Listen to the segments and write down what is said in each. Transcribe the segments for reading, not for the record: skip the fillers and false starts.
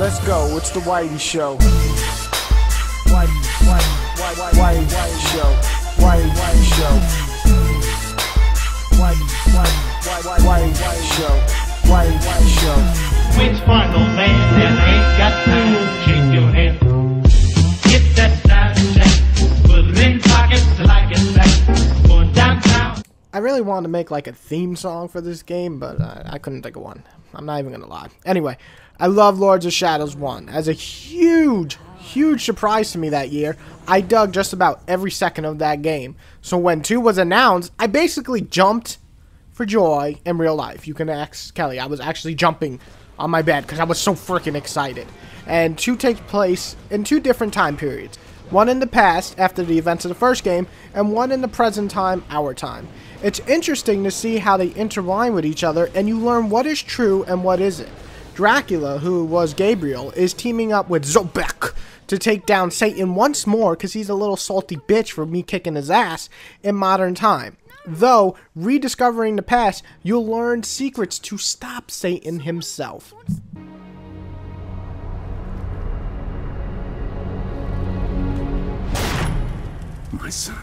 Let's go, it's the Whitey Show. Whitey Show. Whitey Show. Whitey Show. Whitey Show. Which final man that ain't got time to shake your hand? Get that side check, put it in pockets till I get back. Going downtown. I really wanted to make like a theme song for this game, but I couldn't think of one. I'm not even gonna lie. Anyway, I love Lords of Shadows 1. As a huge surprise to me that year, I dug just about every second of that game. So when 2 was announced, I basically jumped for joy in real life. You can ask Kelly. I was actually jumping on my bed because I was so freaking excited. And 2 takes place in 2 different time periods. One in the past, after the events of the first game, and one in the present time, our time. It's interesting to see how they intertwine with each other, and you learn what is true and what isn't. Dracula, who was Gabriel, is teaming up with Zobek to take down Satan once more because he's a little salty bitch for me kicking his ass in modern time. Though, rediscovering the past, you'll learn secrets to stop Satan himself. My son.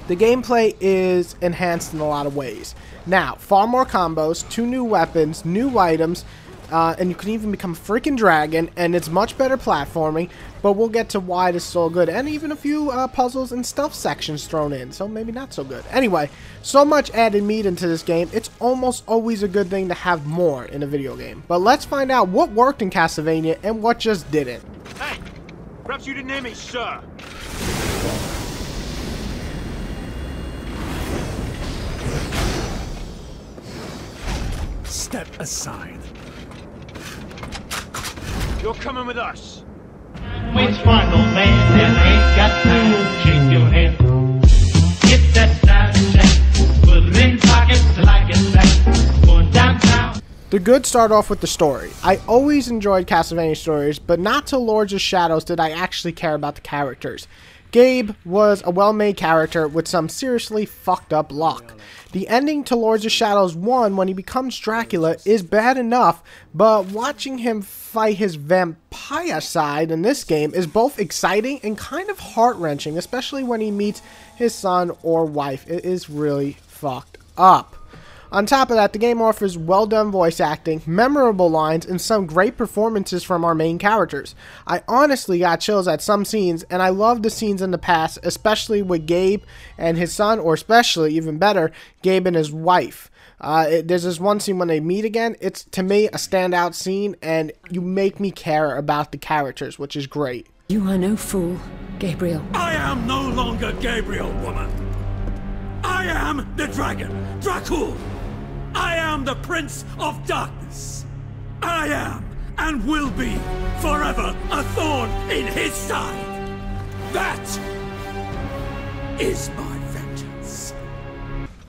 The gameplay is enhanced in a lot of ways. Now, far more combos, 2 new weapons, new items, and you can even become a freaking dragon, and it's much better platforming, but we'll get to why it's so good, and even a few puzzles and stealth sections thrown in, so maybe not so good. Anyway, so much added meat into this game, it's almost always a good thing to have more in a video game. But let's find out what worked in Castlevania and what just didn't. Hey, perhaps you didn't hear me, sir. Step aside. You're coming with us. Which final man that ain't got time to shake your hand? Get that side check, put it in pockets till I get back. Going downtown. The good start off with the story. I always enjoyed Castlevania stories, but not till Lords of Shadows did I actually care about the characters. Gabe was a well-made character with some seriously fucked up luck. The ending to Lords of Shadows 1 when he becomes Dracula is bad enough, but watching him fight his vampire side in this game is both exciting and kind of heart-wrenching, especially when he meets his son or wife. It is really fucked up. On top of that, the game offers well-done voice acting, memorable lines, and some great performances from our main characters. I honestly got chills at some scenes, and I love the scenes in the past, especially with Gabe and his son, or especially, even better, Gabe and his wife. There's this one scene when they meet again. It's, to me, a standout scene, and you make me care about the characters, which is great. You are no fool, Gabriel. I am no longer Gabriel, woman. I am the dragon, Dracul. I am the Prince of Darkness. I am, and will be, forever a thorn in his side. That is my vengeance.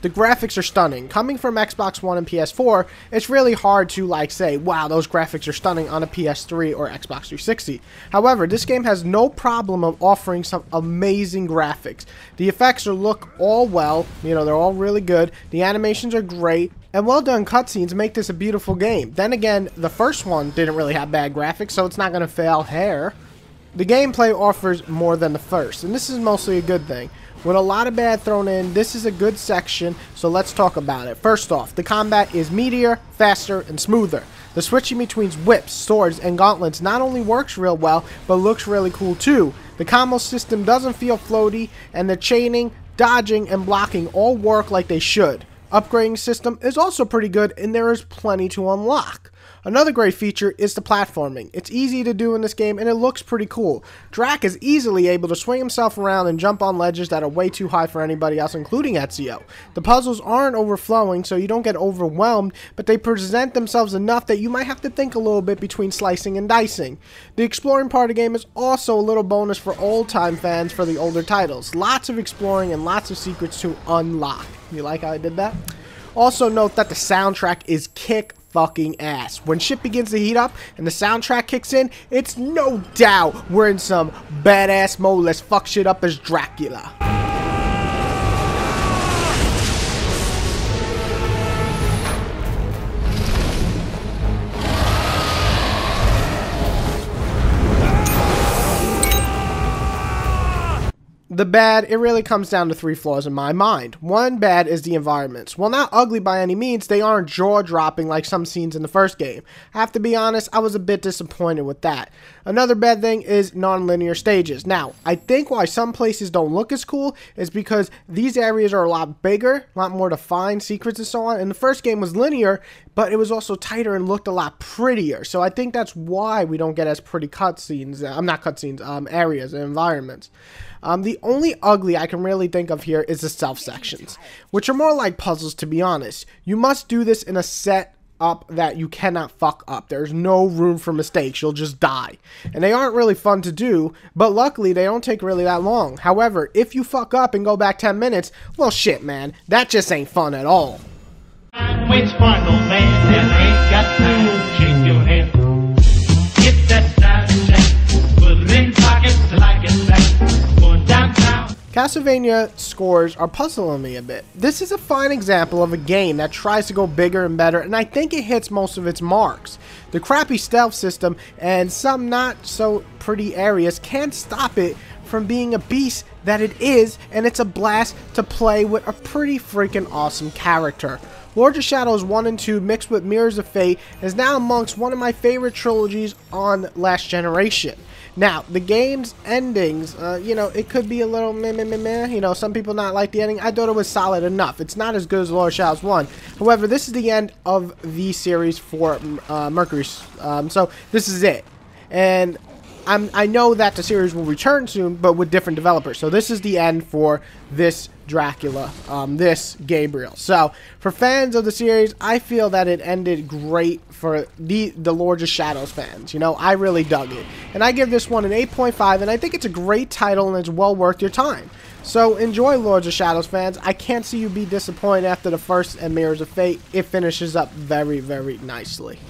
The graphics are stunning. Coming from Xbox One and PS4, it's really hard to say, wow, those graphics are stunning on a PS3 or Xbox 360. However, this game has no problem of offering some amazing graphics. The effects look all well, they're all really good. The animations are great, and well done cutscenes make this a beautiful game. Then again, the first one didn't really have bad graphics, so it's not going to fail here. The gameplay offers more than the first, and this is mostly a good thing. With a lot of bad thrown in, this is a good section, so let's talk about it. First off, the combat is meatier, faster, and smoother. The switching between whips, swords, and gauntlets not only works real well, but looks really cool too. The combo system doesn't feel floaty, and the chaining, dodging, and blocking all work like they should. Upgrading system is also pretty good, and there is plenty to unlock. Another great feature is the platforming. It's easy to do in this game, and it looks pretty cool. Drac is easily able to swing himself around and jump on ledges that are way too high for anybody else, including Ezio. The puzzles aren't overflowing, so you don't get overwhelmed, but they present themselves enough that you might have to think a little bit between slicing and dicing. The exploring part of the game is also a little bonus for old-time fans for the older titles. Lots of exploring and lots of secrets to unlock. You like how I did that? Also note that the soundtrack is kick fucking ass. When shit begins to heat up and the soundtrack kicks in, it's no doubt we're in some badass mode. Let's fuck shit up as Dracula. The bad, it really comes down to 3 flaws in my mind. One bad is the environments. While not ugly by any means, they aren't jaw-dropping like some scenes in the first game. I have to be honest, I was a bit disappointed with that. Another bad thing is non-linear stages. Now, I think why some places don't look as cool is because these areas are a lot bigger, a lot more defined, secrets and so on. And the first game was linear, but it was also tighter and looked a lot prettier. So I think that's why we don't get as pretty cutscenes, areas and environments. The only ugly I can really think of here is the stealth sections, which are more like puzzles, to be honest. You must do this in a set up that you cannot fuck up. There's no room for mistakes. You'll just die. And they aren't really fun to do, but luckily they don't take really that long. However, if you fuck up and go back 10 minutes, well shit, man, that just ain't fun at all. Waits for no man that ain't got time to shake your head. Get that side check, put it in pockets like it's back. Going downtown. Castlevania scores are puzzling me a bit. This is a fine example of a game that tries to go bigger and better, and I think it hits most of its marks. The crappy stealth system and some not so pretty areas can't stop it from being a beast that it is, and it's a blast to play with a pretty freaking awesome character. Lords of Shadow 1 and 2 mixed with Mirrors of Fate is now amongst one of my favorite trilogies on Last Generation. Now, the game's endings, it could be a little meh, some people not like the ending. I thought it was solid enough. It's not as good as Lords of Shadow 1. However, this is the end of the series for Mercury, so this is it. And I know that the series will return soon, but with different developers. So this is the end for this Dracula, this Gabriel. So for fans of the series, I feel that it ended great for the Lords of Shadows fans. I really dug it. And I give this one an 8.5, and I think it's a great title and it's well worth your time. So enjoy, Lords of Shadows fans. I can't see you be disappointed after the first and Mirrors of Fate. It finishes up very, very nicely.